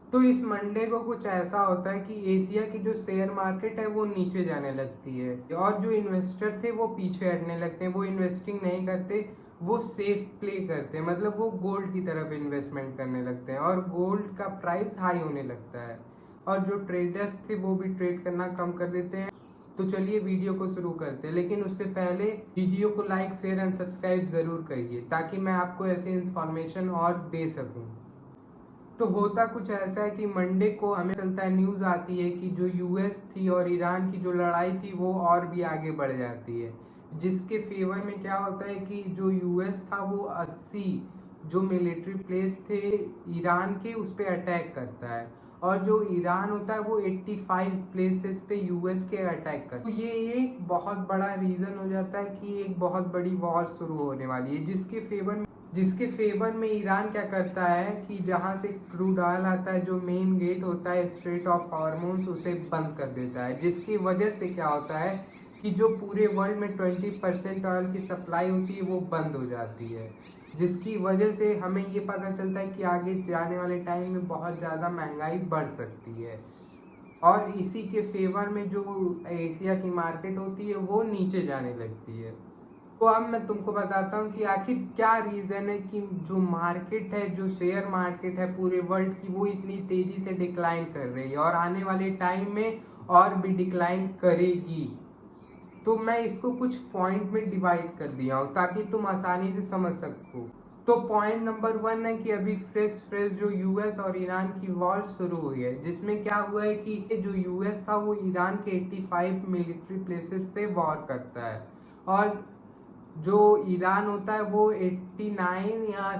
तो इस मंडे को कुछ ऐसा होता है कि एशिया की जो शेयर मार्केट है वो नीचे जाने लगती है और जो इन्वेस्टर थे वो पीछे हटने लगते हैं। वो इन्वेस्टिंग नहीं करते, वो सेफ प्ले करते हैं, मतलब वो गोल्ड की तरफ इन्वेस्टमेंट करने लगते हैं और गोल्ड का प्राइस हाई होने लगता है और जो ट्रेडर्स थे वो भी ट्रेड करना कम कर देते हैं। तो चलिए वीडियो को शुरू करते हैं, लेकिन उससे पहले वीडियो को लाइक शेयर एंड सब्सक्राइब जरूर करिए ताकि मैं आपको ऐसी इंफॉर्मेशन और दे सकूं। तो होता कुछ ऐसा है कि मंडे को हमें चलता है, न्यूज आती है कि जो यूएस थी और ईरान की जो लड़ाई थी वो और भी आगे बढ़ जाती है, जिसके फेवर में क्या होता है कि जो यूएस था वो 80 जो मिलिट्री प्लेस थे ईरान के उस पर अटैक करता है और जो ईरान होता है वो 85 प्लेसेस पे यूएस के अटैक करता है। तो ये एक बहुत बड़ा रीजन हो जाता है कि एक बहुत बड़ी वॉर शुरू होने वाली है, जिसके फेवर में ईरान क्या करता है कि जहां से क्रूड ऑयल आता है, जो मेन गेट होता है स्ट्रेट ऑफ हॉर्मोन्स, उसे बंद कर देता है, जिसकी वजह से क्या होता है कि जो पूरे वर्ल्ड में 20% ऑयल की सप्लाई होती है वो बंद हो जाती है, जिसकी वजह से हमें ये पता चलता है कि आगे जाने वाले टाइम में बहुत ज़्यादा महंगाई बढ़ सकती है और इसी के फेवर में जो एशिया की मार्केट होती है वो नीचे जाने लगती है। तो अब मैं तुमको बताता हूँ कि आखिर क्या रीजन है कि जो मार्केट है, जो शेयर मार्केट है पूरे वर्ल्ड की, वो इतनी तेजी से डिक्लाइन कर रही है और आने वाले टाइम में और भी डिक्लाइन करेगी। तो मैं इसको कुछ पॉइंट में डिवाइड कर दिया हूँ ताकि तुम आसानी से समझ सको। तो पॉइंट नंबर 1 है कि अभी फ्रेश जो यूएस और ईरान की वॉर शुरू हुई है, जिसमें क्या हुआ है कि जो यूएस था वो ईरान के 85 मिलिट्री प्लेसेस पे वॉर करता है और जो ईरान होता है वो 89 या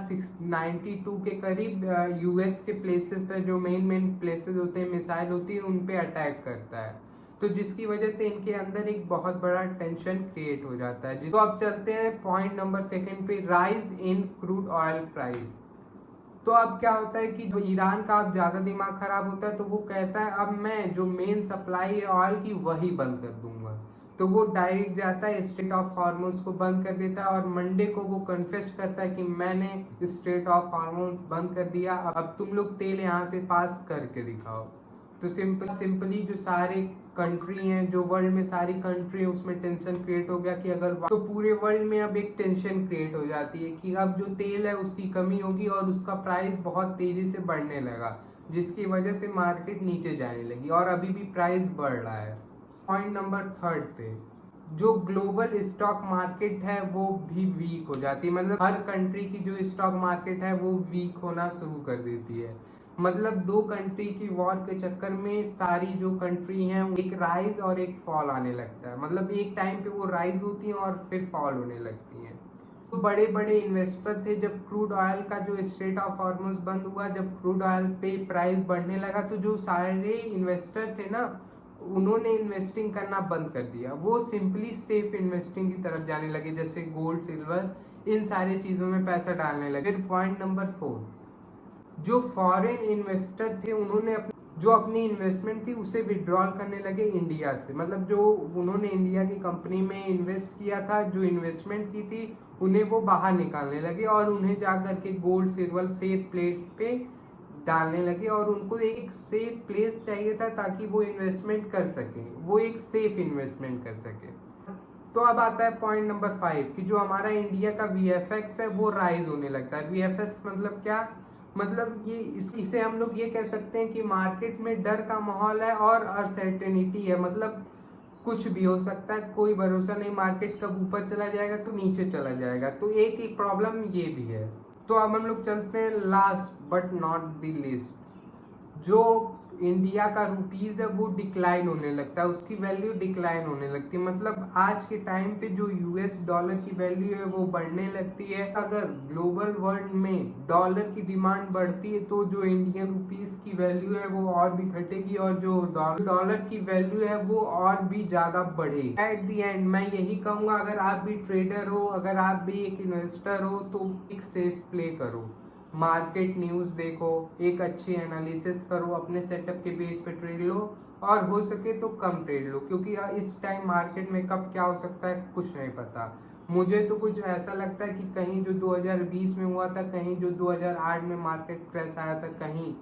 92 के करीब यूएस के प्लेसेस पे, जो मेन प्लेसेस होते हैं, मिसाइल होती है, उन पे अटैक करता है। तो जिसकी वजह से इनके अंदर एक बहुत बड़ा टेंशन क्रिएट हो जाता है। तो अब चलते हैं पॉइंट नंबर 2 पे, rise in crude oil price. तो अब क्या होता है कि जो ईरान का अब ज्यादा दिमाग खराब होता है तो वो कहता है अब मैं जो मेन सप्लाई है ऑयल की वही बंद कर दूंगा। तो वो डायरेक्ट जाता है स्ट्रेट ऑफ हॉर्मोन्स को बंद कर देता है और मंडे को वो कन्फेस करता है कि मैंने स्ट्रेट ऑफ हॉर्मोन्स बंद कर दिया, अब तुम लोग तेल यहाँ से पास करके दिखाओ। तो सिंपली जो सारे कंट्री हैं, जो वर्ल्ड में सारी कंट्री है, उसमें टेंशन क्रिएट हो गया कि अगर तो पूरे वर्ल्ड में अब एक टेंशन क्रिएट हो जाती है कि अब जो तेल है उसकी कमी होगी और उसका प्राइस बहुत तेजी से बढ़ने लगा, जिसकी वजह से मार्केट नीचे जाने लगी और अभी भी प्राइस बढ़ रहा है। पॉइंट नंबर 3 पे, जो ग्लोबल स्टॉक मार्केट है वो भी वीक हो जाती है, मतलब हर कंट्री की जो स्टॉक मार्केट है वो वीक होना शुरू कर देती है। मतलब दो कंट्री की वॉर के चक्कर में सारी जो कंट्री हैं एक राइज और एक फॉल आने लगता है, मतलब एक टाइम पे वो राइज होती हैं और फिर फॉल होने लगती हैं। तो बड़े बड़े इन्वेस्टर थे, जब क्रूड ऑयल का जो स्ट्रेट ऑफ हॉर्मोन्स बंद हुआ, जब क्रूड ऑयल पे प्राइस बढ़ने लगा, तो जो सारे इन्वेस्टर थे ना, उन्होंने इन्वेस्टिंग करना बंद कर दिया। वो सिंपली सेफ इन्वेस्टिंग की तरफ जाने लगे, जैसे गोल्ड, सिल्वर, इन सारी चीजों में पैसा डालने लगे। फिर पॉइंट नंबर 4, जो फॉरेन इन्वेस्टर थे उन्होंने जो अपनी इन्वेस्टमेंट थी उसे विड्रॉल करने लगे इंडिया से, मतलब जो उन्होंने इंडिया की कंपनी में इन्वेस्ट किया था, जो इन्वेस्टमेंट की थी, उन्हें वो बाहर निकालने लगे और उन्हें जाकर के गोल्ड, सिल्वर सेफ प्लेस पे डालने लगे और उनको एक सेफ प्लेस चाहिए था ताकि वो इन्वेस्टमेंट कर सके, वो एक सेफ इन्वेस्टमेंट कर सके। तो अब आता है पॉइंट नंबर 5 कि जो हमारा इंडिया का वीएफएक्स है वो राइज होने लगता है। वीएफएक्स मतलब क्या, मतलब ये इसे हम लोग ये कह सकते हैं कि मार्केट में डर का माहौल है और अनसर्टेनिटी है, मतलब कुछ भी हो सकता है, कोई भरोसा नहीं, मार्केट कब ऊपर चला जाएगा तो नीचे चला जाएगा। तो एक प्रॉब्लम ये भी है। तो अब हम लोग चलते हैं last but not the least, जो इंडिया का रुपीज है वो डिक्लाइन होने लगता है, उसकी वैल्यू डिक्लाइन होने लगती है। मतलब आज के टाइम पे जो यूएस डॉलर की वैल्यू है वो बढ़ने लगती है। अगर ग्लोबल वर्ल्ड में डॉलर की डिमांड बढ़ती है तो जो इंडियन रुपीज की वैल्यू है वो और भी घटेगी और जो डॉलर की वैल्यू है वो और भी ज्यादा बढ़ेगी। एट द एंड मैं यही कहूंगा, अगर आप भी ट्रेडर हो, अगर आप भी एक इन्वेस्टर हो, तो एक सेफ प्ले करो, मार्केट न्यूज़ देखो, एक अच्छी एनालिसिस करो, अपने सेटअप के बेस पे ट्रेड लो और हो सके तो कम ट्रेड लो, क्योंकि इस टाइम मार्केट में कब क्या हो सकता है कुछ नहीं पता। मुझे तो कुछ ऐसा लगता है कि कहीं जो 2020 में हुआ था, कहीं जो 2008 में मार्केट क्रैश आया था, कहीं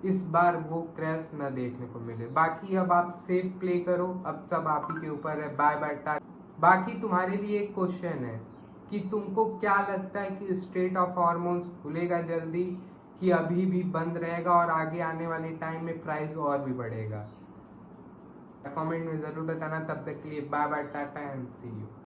इस बार वो क्रैश ना देखने को मिले। बाकी अब आप सेफ प्ले करो, अब सब आप ही के ऊपर है। Bye bye tata. बाकी तुम्हारे लिए एक क्वेश्चन है कि तुमको क्या लगता है कि स्ट्रेट ऑफ हॉर्मोन्स खुलेगा जल्दी, कि अभी भी बंद रहेगा और आगे आने वाले टाइम में प्राइस और भी बढ़ेगा? कमेंट में जरूर बताना। तब तक के लिए bye bye tata and see you.